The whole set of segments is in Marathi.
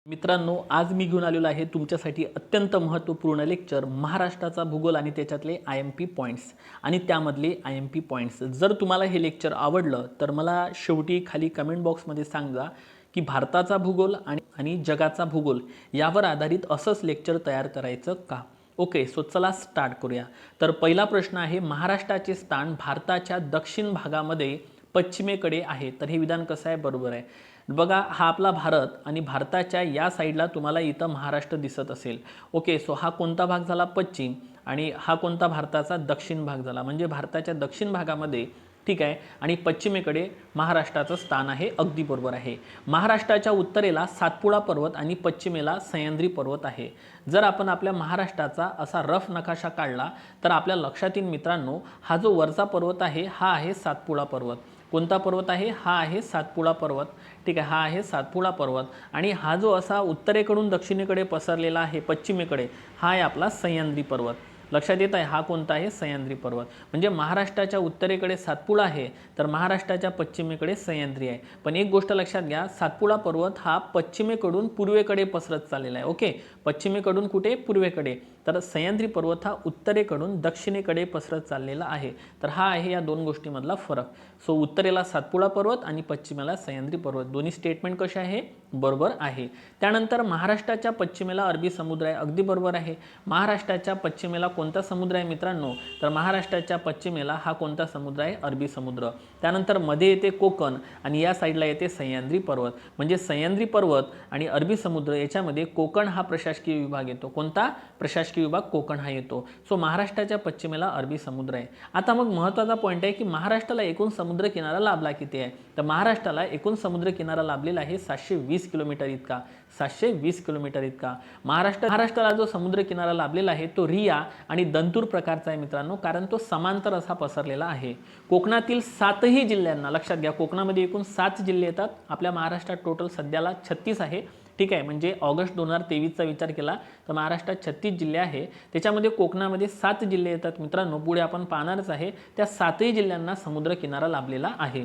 मित्रांनो, आज मी घेऊन आलेलो आहे तुमच्यासाठी अत्यंत महत्त्वपूर्ण लेक्चर महाराष्ट्राचा भूगोल आणि त्याच्यातले IMP पॉईंट्स आणि त्यामधले IMP पॉईंट्स। जर तुम्हाला हे लेक्चर आवडलं तर मला शेवटी खाली कमेंट बॉक्समध्ये सांगा की भारताचा भूगोल आणि जगाचा भूगोल यावर आधारित असंच लेक्चर तयार करायचं का। ओके, सो चला स्टार्ट करूया। तर पहिला प्रश्न आहे, महाराष्ट्राचे स्थान भारताच्या दक्षिण भागामध्ये पश्चिमेकडे आहे। तर हे विधान कसं आहे? बरोबर आहे। बघा, हा आपला भारत आणि भारताच्या या साईडला तुम्हाला इथं महाराष्ट्र दिसत असेल। ओके, सो हा कोणता भाग झाला? पश्चिम। आणि हा कोणता? भारताचा दक्षिण भाग झाला। म्हणजे भारताच्या दक्षिण भागामध्ये, ठीक आहे, आणि पश्चिमेकडे महाराष्ट्राचं स्थान आहे। अगदी बरोबर आहे। महाराष्ट्राच्या उत्तरेला सातपुडा पर्वत आणि पश्चिमेला सह्याद्री पर्वत आहे। जर आपण आपल्या महाराष्ट्राचा असा रफ नकाशा काढला तर आपल्या लक्षात येईल मित्रांनो, हा जो वरचा पर्वत आहे हा आहे सातपुडा पर्वत। कोणता पर्वत आहे? हा आहे सातपुडा पर्वत। ठीक आहे, हा आहे सातपुडा पर्वत। आणि हा जो असा उत्तरेकडून दक्षिणेकडे पसरलेला आहे पश्चिमेकडे, हा आहे आपला सह्याद्री पर्वत। लक्षात येत आहे? हा कोणता आहे? सह्याद्री पर्वत। म्हणजे महाराष्ट्राच्या उत्तरेकडे सातपुडा आहे तर महाराष्ट्राच्या पश्चिमेकडे सह्याद्री आहे। पण एक गोष्ट लक्षात घ्या, सातपुडा पर्वत हा पश्चिमेकडून पूर्वेकडे पसरत चाललेला आहे। ओके, पश्चिमेकडून कुठे? पूर्वेकडे। तर सह्याद्री पर्वत हा उत्तरेकडून दक्षिणेकडे पसरत चाललेला आहे। तर हा आहे या दोन गोष्टींमधला फरक। सो उत्तरेला सातपुडा पर्वत आणि पश्चिमेला सह्याद्री पर्वत। दोन्ही स्टेटमेंट कसे आहे? बरोबर आहे। त्यानंतर महाराष्ट्राच्या पश्चिमेला अरबी समुद्र आहे। अगदी बरोबर आहे। महाराष्ट्राच्या पश्चिमेला कोणता समुद्र आहे मित्रांनो? तर महाराष्ट्राच्या पश्चिमेला हा कोणता समुद्र आहे? अरबी समुद्र। त्यानंतर मध्ये येते कोकण आणि या साईडला येते सह्याद्री पर्वत। म्हणजे सह्याद्री पर्वत आणि अरबी समुद्र याच्यामध्ये कोकण हा प्रशासकीय विभाग येतो। कोणता? प्रशासकीय विभाग कोकण हा येतो। सो महाराष्ट्राच्या पश्चिमेला अरबी समुद्र आहे। आता मग महत्त्वाचा पॉईंट आहे की महाराष्ट्राला एकूण समुद्र किनारा लाभला किती आहे? तर महाराष्ट्राला एकूण समुद्र किनारा लाभलेला आहे 720 किलोमीटर इतका। 720 किलोमीटर इतका महाराष्ट्राला जो समुद्र किनारा लाभलेला आहे तो रिया आणि दंतूर प्रकारचा आहे मित्रांनो, कारण तो समांतर असा पसरलेला आहे। कोकणातील 7ही जिल्ह्यांना, लक्षात घ्या, कोकणामध्ये एकूण 7 जिल्हे येतात। आपल्या महाराष्ट्रात टोटल सध्याला 36 आहे। ठीक आहे, म्हणजे ऑगस्ट 2023चा विचार केला तर महाराष्ट्रात 36 जिल्हे आहे। त्याच्यामध्ये कोकणामध्ये 7 जिल्हे येतात मित्रांनो। पुढे आपण पाहणारच आहे, त्या 7ही जिल्ह्यांना समुद्र किनारा लाभलेला आहे।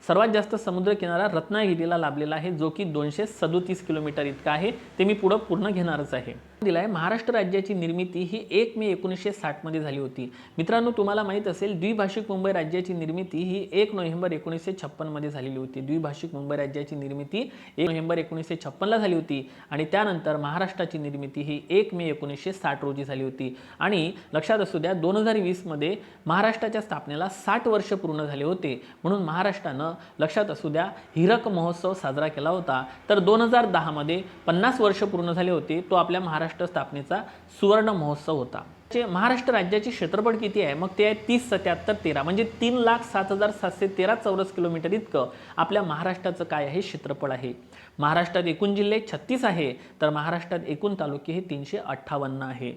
सर्वात जास्त समुद्र किनारा रत्नागिरीला लाभलेला आहे, जो की 237 किलोमीटर इतका आहे। ते मी पुढे पूर्ण घेणारच आहे। दिलाय महाराष्ट्र राज्याची निर्मिती ही 1 मे 1960 मध्ये झाली होती। मित्रांनो, तुम्हाला माहित असेल द्विभाषिक मुंबई राज्याची निर्मिती ही 1 नोव्हेंबर 1956 मध्ये झालेली होती। द्विभाषिक मुंबई राज्याची निर्मिती 1 नोव्हेंबर 1956 ला झाली होती आणि त्यानंतर महाराष्ट्राची निर्मिती ही 1 मे 1960 रोजी झाली होती। आणि लक्षात असू द्या, 2020 मध्ये महाराष्ट्राच्या स्थापनेला 60 वर्ष पूर्ण झाले होते। म्हणून महाराष्ट्रानं, लक्षात असू द्या, हीरक महोत्सव साजरा केला होता। तर 2010 मध्ये 50 वर्ष पूर्ण झाले होते, तो आपल्या महाराष्ट्र स्थापनेचा सुवर्ण महोत्सव होता। महाराष्ट्र राज्याचे क्षेत्रफळ किती आहे? मग ते आहे 30,77,13, म्हणजे 3,07,713 चौरस किलोमीटर इतकं आपल्या महाराष्ट्राचं काय आहे? क्षेत्रफळ आहे। महाराष्ट्रात एकूण जिल्हे 36 आहे तर महाराष्ट्रात एकूण तालुके हे 358 आहे।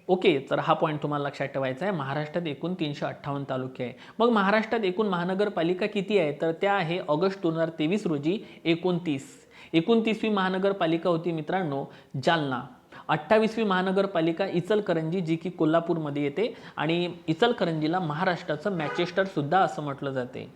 ओके, तर हा पॉईंट तुम्हाला लक्षात ठेवायचा आहे। महाराष्ट्रात एकूण 358 तालुके आहे। मग महाराष्ट्रात एकूण महानगरपालिका किती आहे? तर त्या आहे ऑगस्ट 2023 रोजी 29वी महानगरपालिका होती मित्रांनो जालना। 28वी महानगरपालिका इचलकरंजी, जी की कोल्हापूरमध्ये येते आणि इचलकरंजीला महाराष्ट्राचं मॅचेस्टर सुद्धा असं म्हटलं जाते।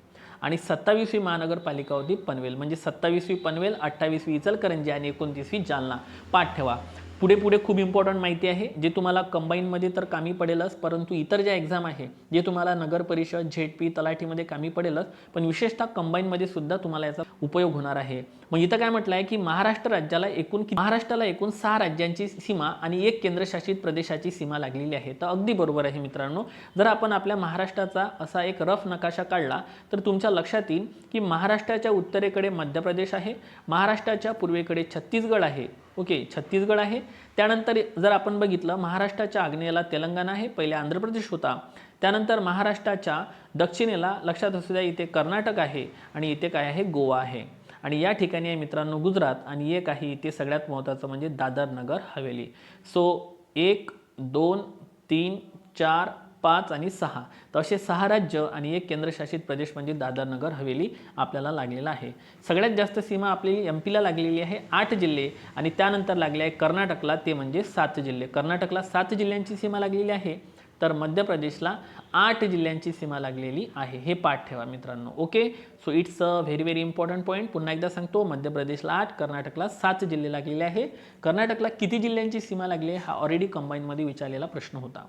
आणि 27वी महानगरपालिका होती पनवेल। म्हणजे 27वी पनवेल, 28वी इचलकरंजी आणि 29वी जालना। पाठ ठेवा। पुढे पुढे खूप इम्पॉर्टंट माहिती आहे, जे तुम्हाला कंबाईनमध्ये तर कामी पडेलच, परंतु इतर ज्या एक्झाम आहे जे तुम्हाला नगर परिषद, झेडपी, तलाठीमध्ये कामी पडेलच, पण विशेषतः कंबाईनमध्ये सुद्धा तुम्हाला याचा उपयोग होणार आहे। मग इथं काय म्हटलं आहे की महाराष्ट्राला एकूण 6 राज्यांची सीमा आणि 1 केंद्रशासित प्रदेशाची सीमा लागलेली आहे। तर अगदी बरोबर आहे मित्रांनो। जर आपण आपल्या महाराष्ट्राचा असा एक रफ नकाशा काढला तर तुमच्या लक्षात येईल की महाराष्ट्राच्या उत्तरेकडे मध्य प्रदेश आहे, महाराष्ट्राच्या पूर्वेकडे छत्तीसगड आहे। ओके, छत्तीसगड आहे। त्यानंतर जर आपण बघितलं, महाराष्ट्राच्या आग्नेयेला तेलंगणा आहे, पहिले आंध्र प्रदेश होता। त्यानंतर महाराष्ट्राच्या दक्षिणेला, लक्षात असू द्या, इथे कर्नाटक आहे आणि इथे काय आहे? गोवा आहे। आणि या ठिकाणी आहे मित्रांनो गुजरात, आणि एक आहे इथे सगळ्यात महत्त्वाचं म्हणजे दादर नगर हवेली। सो 1, 2, 3, 4, 5 आणि 6, तर असे 6 राज्य आणि 1 केंद्रशासित प्रदेश म्हणजे दादर नगर हवेली आपल्याला लागलेला आहे। सगळ्यात जास्त सीमा आपली एमपीला लागलेली आहे, 8 जिल्हे, आणि त्यानंतर लागले आहे कर्नाटकला, ते म्हणजे 7 जिल्हे। कर्नाटकला 7 जिल्ह्यांची सीमा लागलेली आहे। तर मध्य प्रदेशला 8 जिल्ह्यांची सीमा लागलेली आहे. हे पाठ ठेवा मित्रांनो. Okay, so it's a very very important point. पुन्हा एकदा सांगतो, मध्य प्रदेशला 8, कर्नाटकला 7 जिल्हे लागलेले आहे. कर्नाटकला किती जिल्ह्यांची सीमा लागली आहे हा ऑलरेडी कंबाईनमध्ये विचारलेला प्रश्न होता.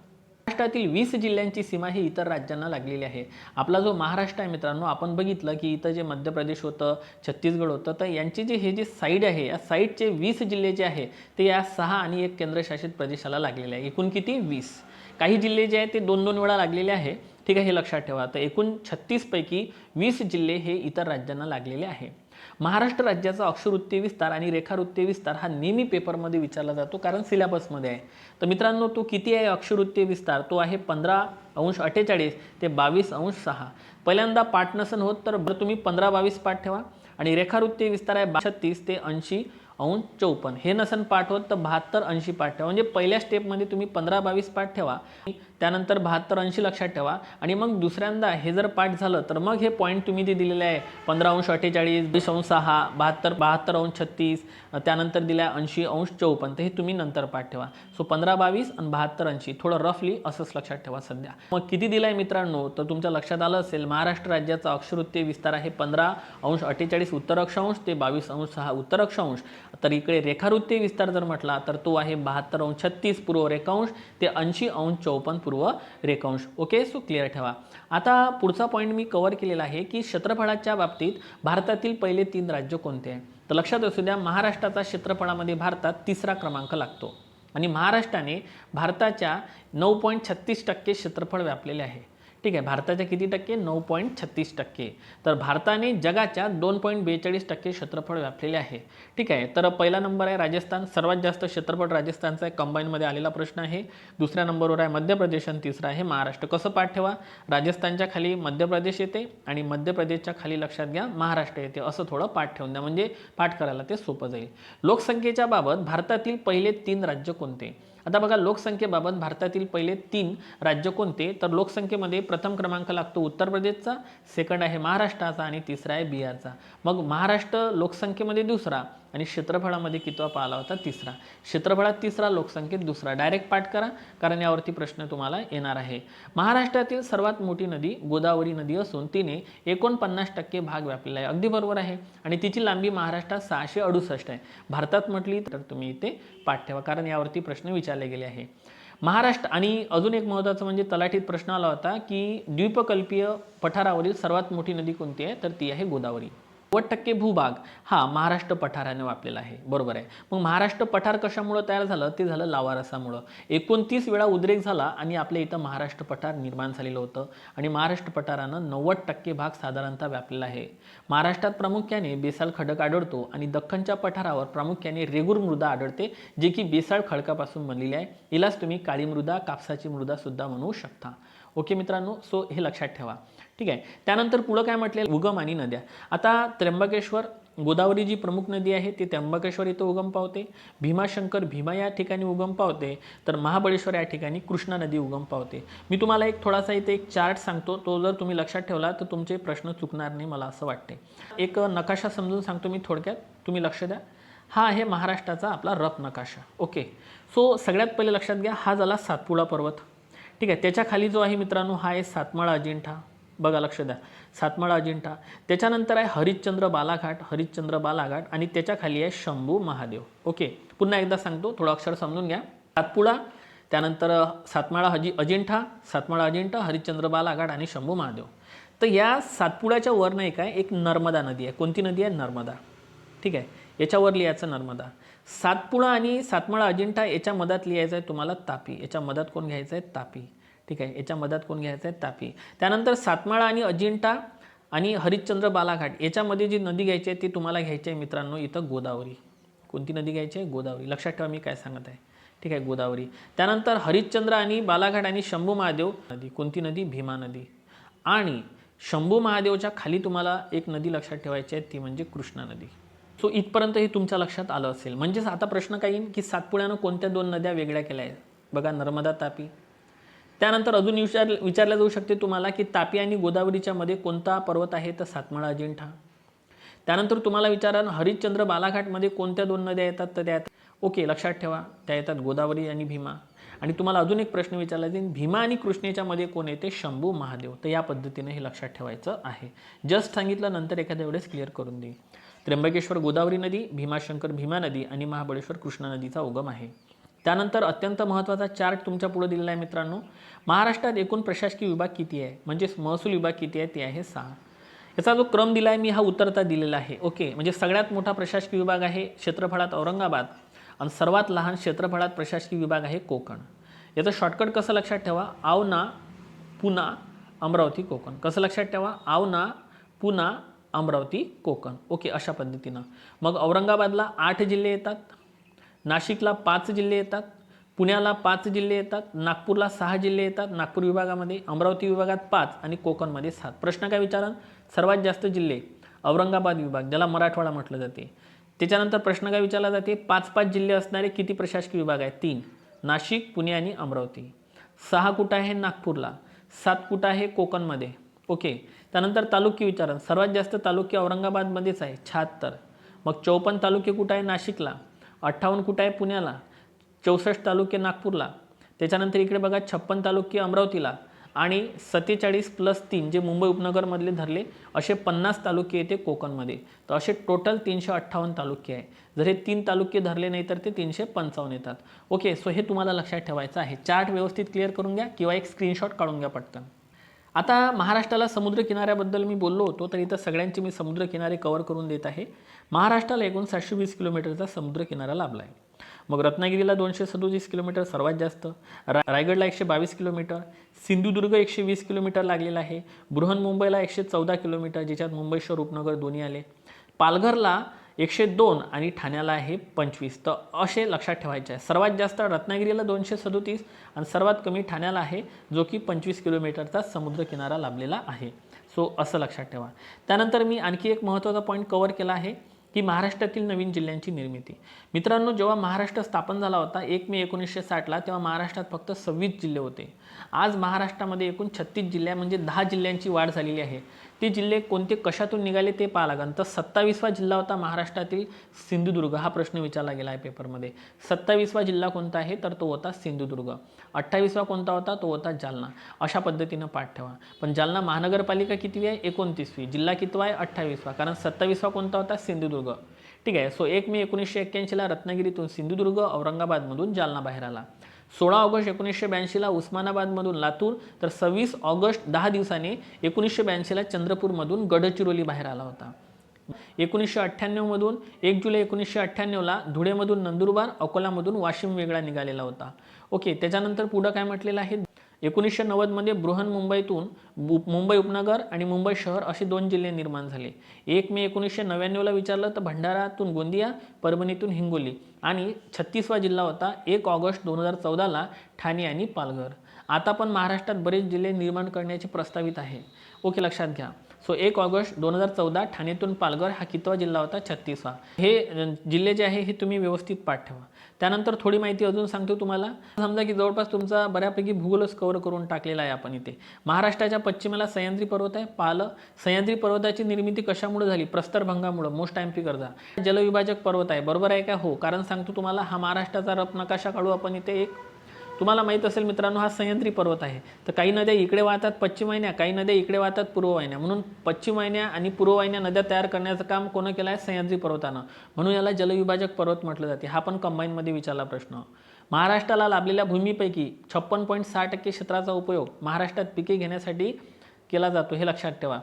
महाराष्ट्रातील 20 जिल्ह्यांची सीमा ही इतर राज्यांना लागलेली आहे. आपला जो महाराष्ट्र आहे मित्रांनो, आपण बघितलं की इथं जे मध्य प्रदेश होतं, छत्तीसगड होतं, तर यांची हे जे साईड आहे, या साईडचे 20 जिल्हे जे आहे ते या 6 आणि 1 केंद्रशासित प्रदेशाला लागलेले आहे. एकूण किती? 20. काही जिल्हे जे आहेत ते 2-2 वेळा लागलेले आहे. ठीक आहे, हे लक्षात ठेवा. तर एकूण 36 पैकी 20 जिल्हे हे इतर राज्यांना लागलेले आहे. महाराष्ट्र राज्याचा अक्षरवृत्तीय विस्तार आणि रेखावृत्तीय विस्तार हा नेहमी पेपरमध्ये विचारला जातो, कारण सिलेबसमध्ये आहे. तर मित्रांनो, तो किती आहे अक्षरवृत्तीय विस्तार? तो आहे 15°48 ते 22°6. पहिल्यांदा पाठ नसन होत तर तुम्ही 15-22 पाठ ठेवा. आणि रेखावृत्तीय विस्तार आहे 36 ते 80°54. हे नसन पाठ होत तर 72-80 पाठ ठेवा. म्हणजे पहिल्या स्टेपमध्ये तुम्ही 15-22 पाठ ठेवा, त्यानंतर 72-80 लक्षात ठेवा. आणि मग दुसऱ्यांदा हे जर पाठ झालं तर मग हे पॉईंट तुम्ही जे दिलेले आहे 15°48, 20°6, 72-36, त्यानंतर दिलं आहे 80°54, तर हे तुम्ही नंतर पाठ ठेवा. सो 15-22 आणि 72-80 थोडं रफली असंच लक्षात ठेवा सध्या. मग किती दिलं आहे मित्रांनो? तर तुमच्या लक्षात आलं असेल, महाराष्ट्र राज्याचा अक्षरवृत्तीय विस्तार आहे 15°48 उत्तर अक्षांश ते 22°6 उत्तर अक्षांश. तर इकडे रेखावृत्तीय विस्तार जर म्हटला तर तो आहे 72°36 पूर्व रेखांश ते 80°54 पूर्व रेखांश. ओके, सो क्लिअर ठेवा. आता पुढचा पॉईंट मी कव्हर केलेला आहे की क्षेत्रफळाच्या बाबतीत भारतातील पहिले 3 राज्य कोणते आहे. तर लक्षात असू द्या, महाराष्ट्राचा क्षेत्रफळामध्ये भारतात 3रा क्रमांक लागतो आणि महाराष्ट्राने भारताच्या 9.36% क्षेत्रफळ व्यापलेले आहे. ठीक आहे, भारताच्या किती टक्के? 9.36%. तर भारताने जगाच्या 2.42% क्षेत्रफळ व्यापलेले आहे. ठीक आहे, तर पहिला नंबर आहे राजस्थान, सर्वात जास्त क्षेत्रफळ राजस्थानचा आहे, कंबाईनमध्ये आलेला प्रश्न आहे. दुसऱ्या नंबरवर आहे मध्य प्रदेश आणि तिसरा आहे महाराष्ट्र. कसं पाठ ठेवा? राजस्थानच्या खाली मध्य प्रदेश येते आणि मध्य प्रदेशच्या खाली लक्षात घ्या महाराष्ट्र येते, असं थोडं पाठ ठेवून द्या, म्हणजे पाठ करायला ते सोपं जाईल. लोकसंख्येच्या बाबत भारतातील पहिले 3 राज्य कोणते? आता बघा, लोकसंख्येबाबत भारतातील पहिले 3 राज्य कोणते? तर लोकसंख्येमध्ये प्रथम क्रमांक लागतो उत्तर प्रदेशचा, सेकंड आहे महाराष्ट्राचा आणि तिसरा आहे बिहारचा. मग महाराष्ट्र लोकसंख्येमध्ये दुसरा आणि क्षेत्रफळामध्ये कितवा पाहिला होता? तिसरा. क्षेत्रफळात तिसरा, लोकसंख्येत दुसरा. डायरेक्ट पाठ करा, कारण यावरती प्रश्न तुम्हाला येणार आहे. महाराष्ट्रातील सर्वात मोठी नदी गोदावरी नदी असून तिने 49% भाग व्यापलेला आहे. अगदी बरोबर आहे. आणि तिची लांबी महाराष्ट्रात 668 आहे. भारतात म्हटली तर तुम्ही इथे पाठ ठेवा, कारण यावरती प्रश्न विचारले गेले आहे. महाराष्ट्र आणि अजून एक महत्त्वाचं म्हणजे तलाठीत प्रश्न आला होता की द्वीपकल्पीय पठारावरील सर्वात मोठी नदी कोणती आहे? तर ती आहे गोदावरी. 90% भूभाग हा महाराष्ट्र पठाराने व्यापलेला आहे. बरोबर आहे. मग महाराष्ट्र पठार कशामुळे तयार झालं? ते झालं लावारसामुळं. 29 वेळा उद्रेक झाला आणि आपल्या इथं महाराष्ट्र पठार निर्माण झालेलं होतं आणि महाराष्ट्र पठारानं 90% भाग साधारणतः व्यापलेला आहे. महाराष्ट्रात प्रामुख्याने बेसाल खडक आढळतो आणि दख्खनच्या पठारावर प्रामुख्याने रेगूर मृदा आढळते, जे की बेसाळ खडकापासून बनलेली आहे. हिलाच तुम्ही काळी मृदा, कापसाची मृदा सुद्धा म्हणू शकता. ओके मित्रांनो, सो हे लक्षात ठेवा. ठीक आहे, त्यानंतर पुढं काय म्हटलेलं? उगम आणि नद्या. आता त्र्यंबकेश्वर, गोदावरी जी प्रमुख नदी आहे ती त्र्यंबकेश्वर इथं उगम पावते. भीमाशंकर, भीमा या ठिकाणी उगम पावते. तर महाबळेश्वर या ठिकाणी कृष्णा नदी उगम पावते. मी तुम्हाला एक थोडासा इथे एक चार्ट सांगतो, तो जर तुम्ही लक्षात ठेवला तर तुमचे प्रश्न चुकणार नाही, मला असं वाटते. एक नकाशा समजून सांगतो मी थोडक्यात, तुम्ही लक्ष द्या. हा आहे महाराष्ट्राचा आपला रफ नकाशा. ओके, सो सगळ्यात पहिले लक्षात घ्या, हा झाला सातपुडा पर्वत. ठीक आहे, त्याच्या खाली जो आहे मित्रांनो हा आहे सातमाळा अजिंठा. बघा, लक्ष द्या, सातमाळा अजिंठा. त्याच्यानंतर आहे हरिश्चंद्र बालाघाट आणि त्याच्या खाली आहे शंभू महादेव. ओके, पुन्हा एकदा सांगतो, थोडं अक्षर समजून घ्या. सातपुडा, त्यानंतर सातमाळा अजिंठा, हरिश्चंद्र बालाघाट आणि शंभू महादेव. तर या सातपुड्याच्या वर नाही काय एक नर्मदा नदी आहे. कोणती नदी आहे? नर्मदा. ठीक आहे, याच्यावर लिहायचं नर्मदा. सातपुडा आणि सातमाळा अजिंठा याच्या मधात लिहायचं आहे तुम्हाला तापी. याच्या मधात कोण घ्यायचं आहे? तापी. ठीक आहे, याच्या मधात कोण घ्यायचं आहे? तापी. त्यानंतर सातमाळा आणि अजिंठा आणि हरिश्चंद्र बालाघाट याच्यामध्ये जी नदी घ्यायची आहे ती तुम्हाला घ्यायची आहे मित्रांनो इथं गोदावरी. कोणती नदी घ्यायची आहे? गोदावरी. लक्षात ठेवा मी काय सांगत आहे. ठीक आहे, गोदावरी. त्यानंतर हरिश्चंद्र आणि बालाघाट आणि शंभू महादेव नदी. कोणती नदी? भीमा नदी. आणि शंभू महादेवच्या खाली तुम्हाला एक नदी लक्षात ठेवायची आहे, ती म्हणजे कृष्णा नदी. सो इथपर्यंत हे तुमच्या लक्षात आलं असेल. म्हणजेच आता प्रश्न काय येईल की सातपुड्यानं कोणत्या 2 नद्या वेगळ्या केल्या आहेत? बघा, नर्मदा, तापी. त्यानंतर अजून विचारलं जाऊ शकते तुम्हाला की तापी आणि गोदावरीच्या मध्ये कोणता पर्वत आहे? तर सातमाळा अजिंठा. त्यानंतर तुम्हाला विचाराल हरिश्चंद्र बालाघाटमध्ये कोणत्या 2 नद्या येतात? तर त्या ओके, लक्षात ठेवा, त्या येतात गोदावरी आणि भीमा. आणि तुम्हाला अजून एक प्रश्न विचारला जाईल, भीमा आणि कृष्णेच्या मध्ये कोण येते? शंभू महादेव. तर या पद्धतीने हे लक्षात ठेवायचं आहे. जस्ट सांगितलं, नंतर एखाद्या वेळेस क्लिअर करून देईल. त्र्यंबकेश्वर गोदावरी नदी, भीमाशंकर भीमा नदी आणि महाबळेश्वर कृष्णा नदीचा उगम आहे. त्यानंतर अत्यंत महत्त्वाचा चार्ट तुमच्या पुढे दिलेला आहे मित्रांनो. महाराष्ट्रात एकूण प्रशासकीय विभाग किती आहे, म्हणजेच महसूल विभाग किती आहे? ते आहे 6. याचा जो क्रम दिला आहे मी हा उतरता दिलेला आहे. ओके, म्हणजे सगळ्यात मोठा प्रशासकीय विभाग आहे क्षेत्रफळात औरंगाबाद आणि सर्वात लहान क्षेत्रफळात प्रशासकीय विभाग आहे कोकण. याचं शॉर्टकट कसं लक्षात ठेवा? आवना, पुणा, अमरावती, कोकण. कसं लक्षात ठेवा? आवना, पुणा, अमरावती, कोकण. ओके, अशा पद्धतीनं. मग औरंगाबादला 8 जिल्हे येतात, नाशिकला 5 जिल्हे येतात, पुण्याला 5 जिल्हे येतात, नागपूरला 6 जिल्हे येतात नागपूर विभागामध्ये, अमरावती विभागात 5 आणि कोकणमध्ये 7. प्रश्न काय विचारा? सर्वात जास्त जिल्हे औरंगाबाद विभाग, ज्याला मराठवाडा म्हटलं जाते. त्याच्यानंतर प्रश्न काय विचारला जाते? 5-5 जिल्हे असणारे किती प्रशासकीय विभाग आहेत? 3. नाशिक, पुणे आणि अमरावती. 6 कुठं आहे? नागपूरला. 7 कुठं आहे? कोकणमध्ये. ओके, त्यानंतर तालुके विचारा. सर्वात जास्त तालुके औरंगाबादमध्येच आहे 76. मग 54 तालुके कुठं आहे? नाशिकला. 58 कुठं आहे? पुण्याला. 64 तालुके नागपूरला. त्याच्यानंतर इकडे बघा 56 तालुके अमरावतीला आणि 47 + 3 जे मुंबई उपनगरमधले धरले असे 50 तालुके येते कोकणमध्ये. तर असे टोटल 358 तालुके आहे. जर हे 3 तालुके धरले नाही तर ते 355 येतात. ओके, सो हे तुम्हाला लक्षात ठेवायचं आहे. चार्ट व्यवस्थित क्लिअर करून घ्या किंवा एक स्क्रीनशॉट काढून घ्या पटकन. आता महाराष्ट्राला समुद्रकिनाऱ्याबद्दल मी बोललो होतो, तर इथं सगळ्यांचे मी समुद्रकिनारे कव्हर करून देत आहे. महाराष्ट्राला एकूण 720 किलोमीटरचा समुद्रकिनारा लाभला आहे. मग रत्नागिरीला 237 किलोमीटर सर्वात जास्त, रायगडला 122 किलोमीटर, सिंधुदुर्ग 120 किलोमीटर लागलेला आहे, बृहन्मुंबईला 114 किलोमीटर, ज्याच्यात मुंबई शहर उपनगर दोन्ही आले, पालघरला 102 आणि ठाण्याला आहे 25. तर असे लक्षात ठेवायचे आहे. सर्वात जास्त रत्नागिरीला 237 आणि सर्वात कमी ठाण्याला आहे, जो की 25 किलोमीटरचा समुद्रकिनारा लाभलेला आहे. सो असं लक्षात ठेवा. त्यानंतर मी आणखी एक महत्त्वाचा पॉईंट कव्हर केला आहे की महाराष्ट्रातील नवीन जिल्ह्यांची निर्मिती. मित्रांनो, जेव्हा महाराष्ट्र स्थापन झाला होता 1 मे 1960ला, तेव्हा महाराष्ट्रात फक्त 26 जिल्हे होते. आज महाराष्ट्रामध्ये एकूण 36 जिल्हे म्हणजे 10 जिल्ह्यांची वाढ झालेली आहे. ते जिल्हे कोणते कशातून निघाले ते पाहा लागेल. तर 27वा जिल्हा होता महाराष्ट्रातील सिंधुदुर्ग. हा प्रश्न विचारला गेला आहे पेपरमध्ये. 27वा जिल्हा कोणता आहे? तर तो होता सिंधुदुर्ग. 28वा कोणता होता? तो होता जालना. अशा पद्धतीनं पाठ ठेवा. पण जालना महानगरपालिका कितवी आहे? 29वी. जिल्हा कितवा आहे? 28वा. कारण 27वा कोणता होता? सिंधुदुर्ग. ठीक आहे. सो 1 मे 1981ला रत्नागिरीतून सिंधुदुर्ग, औरंगाबादमधून जालना बाहेर आला. 16 ऑगस्ट 1982ला उस्मानाबादमधून लातूर, तर 26 ऑगस्ट 10 दिवसांनी 1982ला चंद्रपूरमधून गडचिरोली बाहेर आला होता. 1998मधून 1 जुलै 1998ला धुळेमधून नंदुरबार, अकोलामधून वाशिम वेगळा निघालेला होता. ओके, त्याच्यानंतर पुढं काय म्हटलेलं आहे? 1990मध्ये बृहन्मुंबईतून मुंबई उपनगर आणि मुंबई शहर असे 2 जिल्हे निर्माण झाले. 1 मे 1999ला विचारलं तर भंडारातून गोंदिया, परभणीतून हिंगोली आणि 36वा जिल्हा होता 1 ऑगस्ट 2014ला ठाणे आणि पालघर. आता पण महाराष्ट्रात बरेच जिल्हे निर्माण करण्याचे प्रस्तावित आहे. ओके, लक्षात घ्या. सो 1 ऑगस्ट 2014 ठाणेतून पालघर हा कितवा जिल्हा होता? 36वा. हे जिल्हे जे आहे हे तुम्ही व्यवस्थित पाठ ठेवा. त्यानंतर थोडी माहिती अजून सांगतो तुम्हाला. समजा की जवळपास तुमचा बऱ्यापैकी भूगोलच कव्हर करून टाकलेला आहे आपण इथे. महाराष्ट्राच्या पश्चिमेला सह्याद्री पर्वत आहे. पाहिलं, सह्याद्री पर्वताची निर्मिती कशामुळे झाली? प्रस्तरभंगामुळे. मोस्ट एमपी कर्जा. जलविभाजक पर्वत आहे. बरोबर आहे का? हो. कारण सांगतो तुम्हाला, हा महाराष्ट्राचा रफ नकाशा काढू आपण इथे एक. तुम्हाला माहीत असेल मित्रांनो, हा सह्याद्री पर्वत आहे. तर काही नद्या इकडे वाहतात पश्चिम वाहिन्या, काही नद्या इकडे वाहतात पूर्व वाहिन्या. म्हणून पश्चिम वाहिन्या आणि पूर्व वाहिन्या नद्या तयार करण्याचं काम कोण केलं आहे? सह्याद्री पर्वतानं. म्हणून याला जलविभाजक पर्वत म्हटलं जाते. हा पण कंबाईनमध्ये विचारला प्रश्न. महाराष्ट्राला लाभलेल्या भूमीपैकी 56.6% क्षेत्राचा उपयोग महाराष्ट्रात पिके घेण्यासाठी केला जातो. हे लक्षात ठेवा.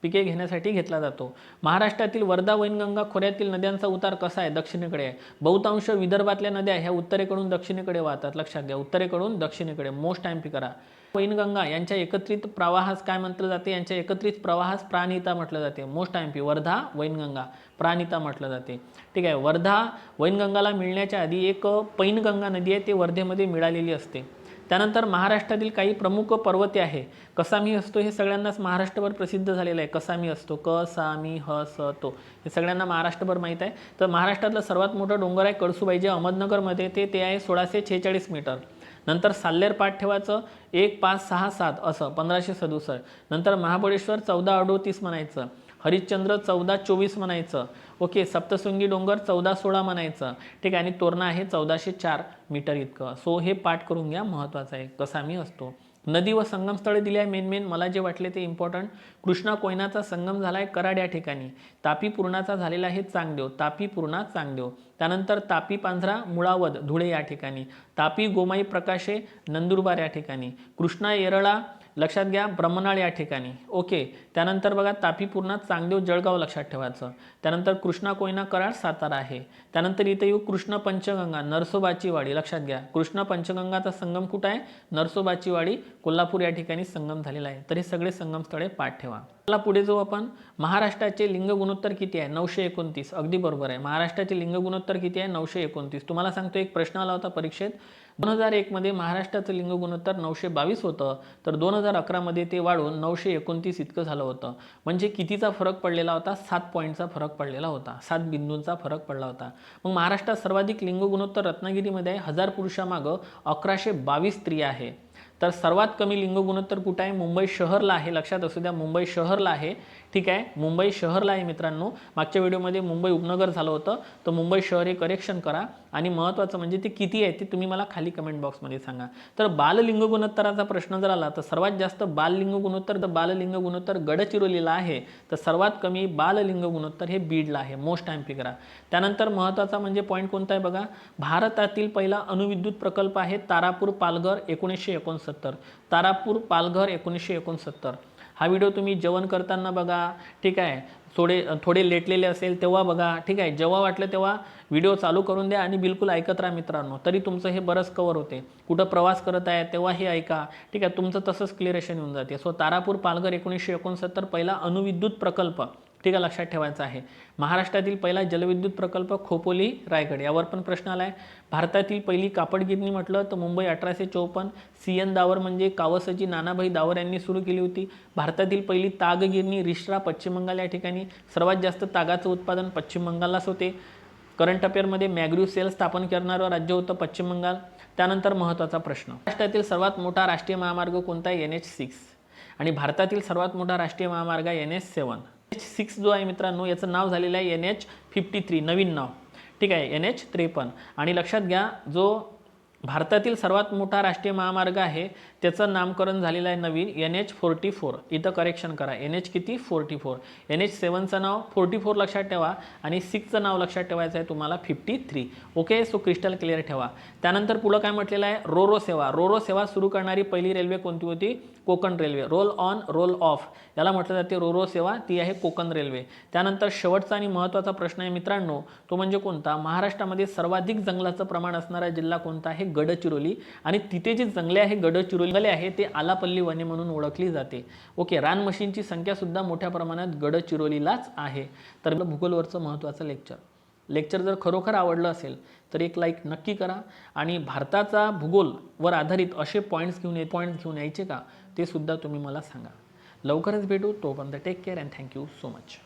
पिके घेण्यासाठी घेतला जातो. महाराष्ट्रातील वर्धा वैनगंगा खोऱ्यातील नद्यांचा उतार कसा आहे? दक्षिणेकडे आहे. बहुतांश विदर्भातल्या नद्या ह्या उत्तरेकडून दक्षिणेकडे वाहतात. लक्षात घ्या, उत्तरेकडून दक्षिणेकडे. मोस्ट टाइम पी करा. वैनगंगा यांच्या एकत्रित प्रवाहास काय म्हटलं जाते? यांच्या एकत्रित प्रवाहास प्राणहिता म्हटलं जाते. मोस्ट टाइम पी. वर्धा वैनगंगा प्राणहिता म्हटलं जाते. ठीक आहे. वर्धा वैनगंगाला मिळण्याच्या आधी एक पैनगंगा नदी आहे, ते वर्धेमध्ये मिळालेली असते. त्यानंतर महाराष्ट्रातील काही प्रमुख पर्वते आहे. कसामी असतो हे सगळ्यांनाच महाराष्ट्रभर प्रसिद्ध झालेलं आहे. कसामी असतो, क सा मी ह स तो, हे सगळ्यांना महाराष्ट्रभर माहीत आहे. तर महाराष्ट्रातलं सर्वात मोठं डोंगर आहे कळसुबाई, जे अहमदनगरमध्ये ते आहे 1646 मीटर. नंतर साल्हेर पाठ ठेवायचं 1, 5, 6, 7 असं 1567. नंतर महाबळेश्वर 1438 म्हणायचं. हरिश्चंद्र 1424 म्हणायचं. ओके, सप्तशृंगी डोंगर 1416 म्हणायचं. ठीक आहे, आणि तोरणा आहे 1404 मीटर इतकं. सो हे पाठ करून घ्या, महत्त्वाचं आहे कसा मी असतो. नदी व संगमस्थळे दिली आहे. मेन मला जे वाटले ते इम्पॉर्टंट. कृष्णा कोयनाचा संगम झाला आहे कराड या ठिकाणी. तापी पूर्णाचा झालेला आहे चांगदेव, तापी पूर्णा चांगदेव. त्यानंतर तापी पांझरा मुळावद धुळे या ठिकाणी. तापी गोमाई प्रकाशे नंदुरबार या ठिकाणी. कृष्णा येरळा लक्षात घ्या ब्रह्मनाळ या ठिकाणी. ओके, त्यानंतर बघा तापी पूर्णा चांगदेव जळगाव लक्षात ठेवायचं. त्यानंतर कृष्णा कोयना कराड सातारा आहे. त्यानंतर इथे येऊ कृष्ण पंचगंगा नरसोबाची वाडी लक्षात घ्या. कृष्ण पंचगंगाचा संगम कुठं आहे? नरसोबाची वाडी कोल्हापूर या ठिकाणी संगम झालेला आहे. तर हे सगळे संगम स्थळे पाठ ठेवा. चला पुढे जाऊ आपण. महाराष्ट्राचे लिंग गुणोत्तर किती आहे? 929. अगदी बरोबर आहे. महाराष्ट्राचे लिंग गुणोत्तर किती आहे? 929. तुम्हाला सांगतो एक प्रश्न आला होता परीक्षेत. 2001 मध्ये महाराष्ट्राचं लिंग गुणोत्तर 922 होतं, तर 2011 मध्ये ते वाढून 929 इतकं झालं होतं. म्हणजे कितीचा फरक पडलेला होता? 7 पॉईंटचा फरक पडलेला होता, 7 बिंदूंचा फरक पडला होता. मग महाराष्ट्रात सर्वाधिक लिंग गुणोत्तर रत्नागिरीमध्ये आहे. 1000 पुरुषामागं 1122 स्त्रिया आहे. तर सर्वात कमी लिंग गुणोत्तर कुठं आहे? मुंबई शहरला आहे. लक्षात असू द्या, मुंबई शहरला आहे. ठीक आहे, मुंबई शहरला आहे मित्रांनो. मागच्या व्हिडिओमध्ये मुंबई उपनगर झालं होतं, तर मुंबई शहर हे करेक्शन करा. आणि महत्त्वाचं म्हणजे ते किती आहे ते तुम्ही मला खाली कमेंट बॉक्समध्ये सांगा. तर बाललिंग गुणोत्तराचा प्रश्न जर आला तर सर्वात जास्त बाललिंग गुणोत्तर गडचिरोलीला आहे. तर सर्वात कमी बाललिंग गुणोत्तर हे बीडला आहे. मोस्ट टाइम करा. त्यानंतर महत्त्वाचा म्हणजे पॉईंट कोणता आहे बघा. भारतातील पहिला अणुविद्युत प्रकल्प आहे तारापूर पालघर 1969. तारापूर पालघर 1969. हा व्हिडिओ तुम्ही जेवण करताना बघा. ठीक आहे, थोडे लेटलेले असेल तेव्हा बघा. ठीक आहे, जेव्हा वाटलं तेव्हा व्हिडिओ चालू करून द्या आणि बिलकुल ऐकत राहा मित्रांनो. तरी तुमचं हे बरंच कवर होते. कुठं प्रवास करत आहे तेव्हा हे ऐका. ठीक आहे, तुमचं तसंच क्लिअरेशन येऊन जाते. सो तारापूर पालघर 1969 पहिला अणुविद्युत प्रकल्प. ठीक आहे, लक्षात ठेवायचं आहे. महाराष्ट्रातील पहिला जलविद्युत प्रकल्प खोपोली रायगड, यावर पण प्रश्न आला आहे. भारतातील पहिली कापडगिरणी म्हटलं तर मुंबई 1854. CN दावर म्हणजे कावसची नानाभाई दावर यांनी सुरू केली होती. भारतातील पहिली तागगिरणी रिश्रा पश्चिम बंगाल या ठिकाणी. सर्वात जास्त तागाचं उत्पादन पश्चिम बंगाललाच होते. करंट अफेअरमध्ये मॅग्रू सेल स्थापन करणारं राज्य होतं पश्चिम बंगाल. त्यानंतर महत्त्वाचा प्रश्न, महाराष्ट्रातील सर्वात मोठा राष्ट्रीय महामार्ग कोणता आहे? NH6. आणि भारतातील सर्वात मोठा राष्ट्रीय महामार्ग आहे NH7. NH6 जो आहे मित्रांनो याचं नाव झालेलं आहे NH53, नवीन नाव. ठीक आहे, NH53. आणि लक्षात घ्या, जो भारतातील सर्वात मोठा राष्ट्रीय महामार्ग आहे त्याचं नामकरण झालेलं आहे नवीन NH44. इथं करेक्शन करा. NH किती? 44. NH7चं नाव 44 लक्षात ठेवा आणि 6चं नाव लक्षात ठेवायचं आहे तुम्हाला 53. ओके, सो क्रिस्टल क्लिअर ठेवा. त्यानंतर पुढं काय म्हटलेलं आहे? रोरो सेवा. रोरो सेवा सुरू करणारी पहिली रेल्वे कोणती होती? Konkan railway. Roll on roll of याला म्हटलं जाते रोरो सेवा, ती आहे कोकण रेल्वे. त्यानंतर शेवटचा आणि महत्त्वाचा प्रश्न आहे मित्रांनो, तो म्हणजे कोणता? महाराष्ट्रामध्ये सर्वाधिक जंगलाचं प्रमाण असणारा जिल्हा कोणता आहे? गडचिरोली. आणि तिथे जे जंगले आहे गडचिरोली आहे ते आलापल्ली वने म्हणून ओळखली जाते. ओके, रान मशीनची संख्या सुद्धा मोठ्या प्रमाणात गडचिरोलीलाच आहे. तर भूगोलवरचं महत्त्वाचं लेक्चर जर खरोखर आवडलं असेल तर एक लाईक नक्की करा. आणि भारताचा भूगोलवर आधारित असे पॉईंट्स घेऊन यायचे का ते सुद्धा तुम्ही मला सांगा. लवकरच भेटू. तोपर्यंत take care and thank you so much.